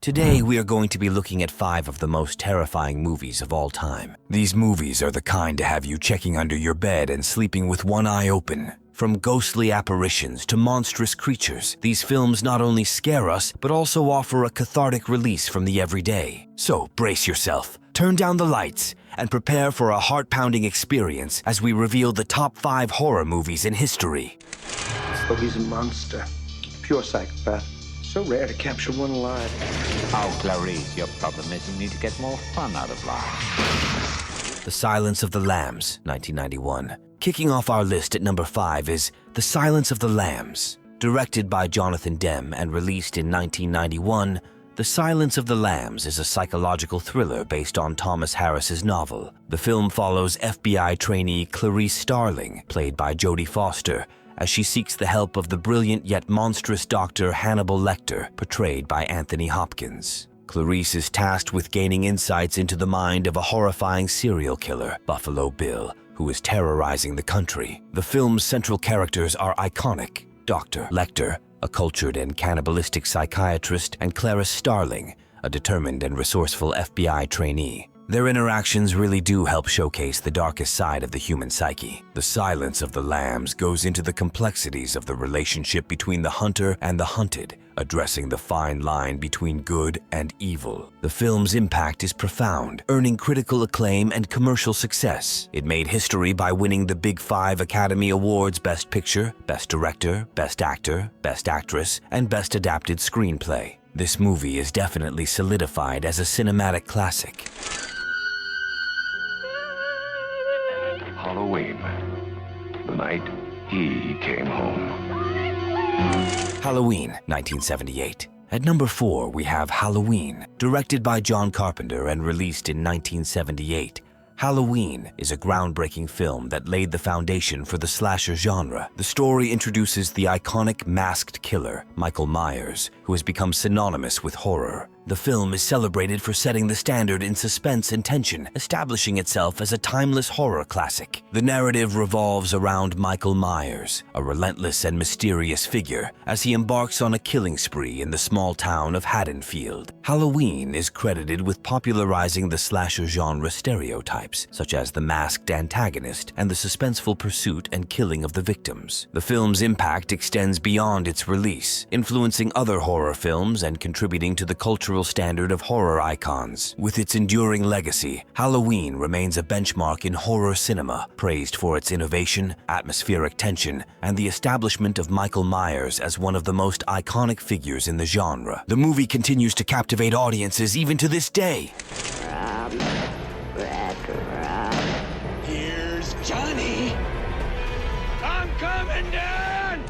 Today, we are going to be looking at 5 of the most terrifying movies of all time. These movies are the kind to have you checking under your bed and sleeping with one eye open. From ghostly apparitions to monstrous creatures, these films not only scare us, but also offer a cathartic release from the everyday. So brace yourself, turn down the lights, and prepare for a heart-pounding experience as we reveal the top 5 horror movies in history. So he's a monster, pure psychopath. So rare to capture one alive. Oh, Clarice, your problem is you need to get more fun out of life. The Silence of the Lambs, 1991. Kicking off our list at number 5 is The Silence of the Lambs. Directed by Jonathan Demme and released in 1991, The Silence of the Lambs is a psychological thriller based on Thomas Harris's novel. The film follows FBI trainee Clarice Starling, played by Jodie Foster, as she seeks the help of the brilliant yet monstrous Dr. Hannibal Lecter, portrayed by Anthony Hopkins. Clarice is tasked with gaining insights into the mind of a horrifying serial killer, Buffalo Bill, who is terrorizing the country. The film's central characters are iconic: Dr. Lecter, a cultured and cannibalistic psychiatrist, and Clarice Starling, a determined and resourceful FBI trainee. Their interactions really do help showcase the darkest side of the human psyche. The Silence of the Lambs goes into the complexities of the relationship between the hunter and the hunted, addressing the fine line between good and evil. The film's impact is profound, earning critical acclaim and commercial success. It made history by winning the Big 5 Academy Awards: Best Picture, Best Director, Best Actor, Best Actress, and Best Adapted Screenplay. This movie is definitely solidified as a cinematic classic. Halloween, the night he came home. Halloween, 1978. At number 4, we have Halloween. Directed by John Carpenter and released in 1978, Halloween is a groundbreaking film that laid the foundation for the slasher genre. The story introduces the iconic masked killer, Michael Myers, who has become synonymous with horror. The film is celebrated for setting the standard in suspense and tension, establishing itself as a timeless horror classic. The narrative revolves around Michael Myers, a relentless and mysterious figure, as he embarks on a killing spree in the small town of Haddonfield. Halloween is credited with popularizing the slasher genre stereotypes, such as the masked antagonist and the suspenseful pursuit and killing of the victims. The film's impact extends beyond its release, influencing other horror films and contributing to the cultural standard of horror icons. With its enduring legacy, Halloween remains a benchmark in horror cinema, praised for its innovation, atmospheric tension, and the establishment of Michael Myers as one of the most iconic figures in the genre. The movie continues to captivate audiences even to this day. Here's Johnny. I'm coming down!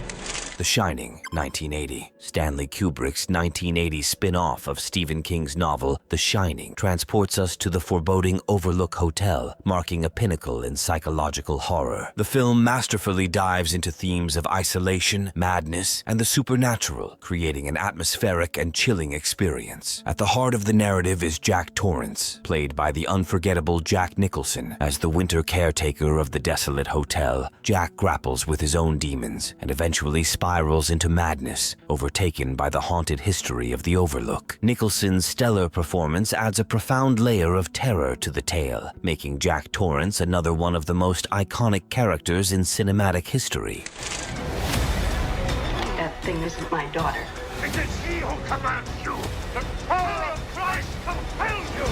The Shining, 1980. Stanley Kubrick's 1980 spin-off of Stephen King's novel, The Shining, transports us to the foreboding Overlook Hotel, marking a pinnacle in psychological horror. The film masterfully dives into themes of isolation, madness, and the supernatural, creating an atmospheric and chilling experience. At the heart of the narrative is Jack Torrance, played by the unforgettable Jack Nicholson. As the winter caretaker of the desolate hotel, Jack grapples with his own demons and eventually spirals into madness, overtaken by the haunted history of the Overlook. Nicholson's stellar performance adds a profound layer of terror to the tale, making Jack Torrance another one of the most iconic characters in cinematic history. That thing isn't my daughter. It is he who commands you. The power of Christ compels you.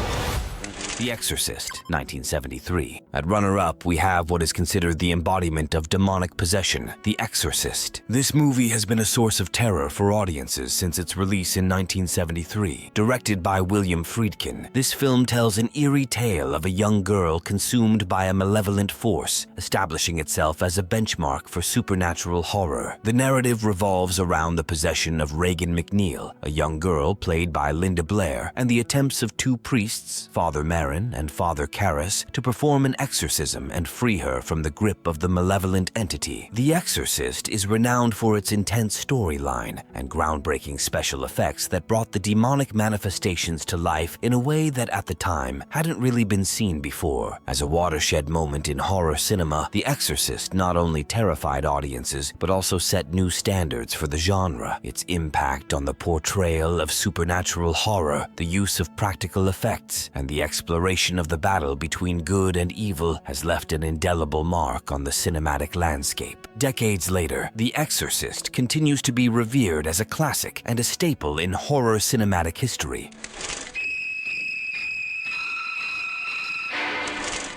The Exorcist, 1973. At runner-up, we have what is considered the embodiment of demonic possession, The Exorcist. This movie has been a source of terror for audiences since its release in 1973. Directed by William Friedkin, this film tells an eerie tale of a young girl consumed by a malevolent force, establishing itself as a benchmark for supernatural horror. The narrative revolves around the possession of Regan McNeil, a young girl played by Linda Blair, and the attempts of 2 priests, Father Merrin Karen and Father Karras to perform an exorcism and free her from the grip of the malevolent entity. The Exorcist is renowned for its intense storyline and groundbreaking special effects that brought the demonic manifestations to life in a way that at the time hadn't really been seen before. As a watershed moment in horror cinema, The Exorcist not only terrified audiences but also set new standards for the genre. Its impact on the portrayal of supernatural horror, the use of practical effects, and the exploration of the battle between good and evil has left an indelible mark on the cinematic landscape. Decades later, The Exorcist continues to be revered as a classic and a staple in horror cinematic history.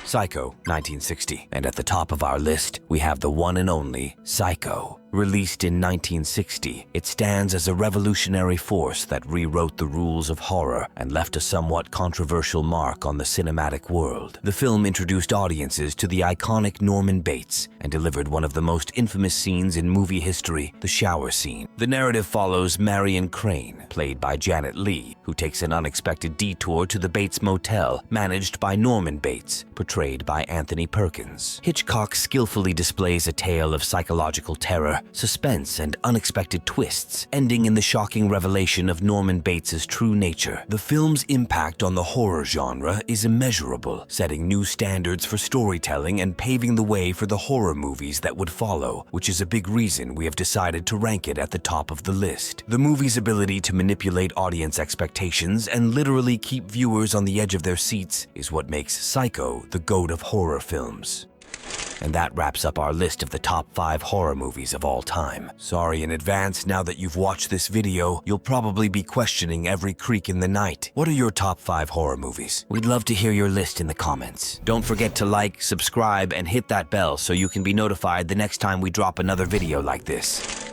Psycho, 1960. And at the top of our list, we have the one and only Psycho. Released in 1960, it stands as a revolutionary force that rewrote the rules of horror and left a somewhat controversial mark on the cinematic world. The film introduced audiences to the iconic Norman Bates and delivered one of the most infamous scenes in movie history, the shower scene. The narrative follows Marion Crane, played by Janet Leigh, who takes an unexpected detour to the Bates Motel, managed by Norman Bates, portrayed by Anthony Perkins. Hitchcock skillfully displays a tale of psychological terror, suspense, and unexpected twists, ending in the shocking revelation of Norman Bates's true nature. The film's impact on the horror genre is immeasurable, setting new standards for storytelling and paving the way for the horror movies that would follow, which is a big reason we have decided to rank it at the top of the list. The movie's ability to manipulate audience expectations and literally keep viewers on the edge of their seats is what makes Psycho the GOAT of horror films. And that wraps up our list of the top 5 horror movies of all time. Sorry in advance, now that you've watched this video, you'll probably be questioning every creak in the night. What are your top 5 horror movies? We'd love to hear your list in the comments. Don't forget to like, subscribe, and hit that bell so you can be notified the next time we drop another video like this.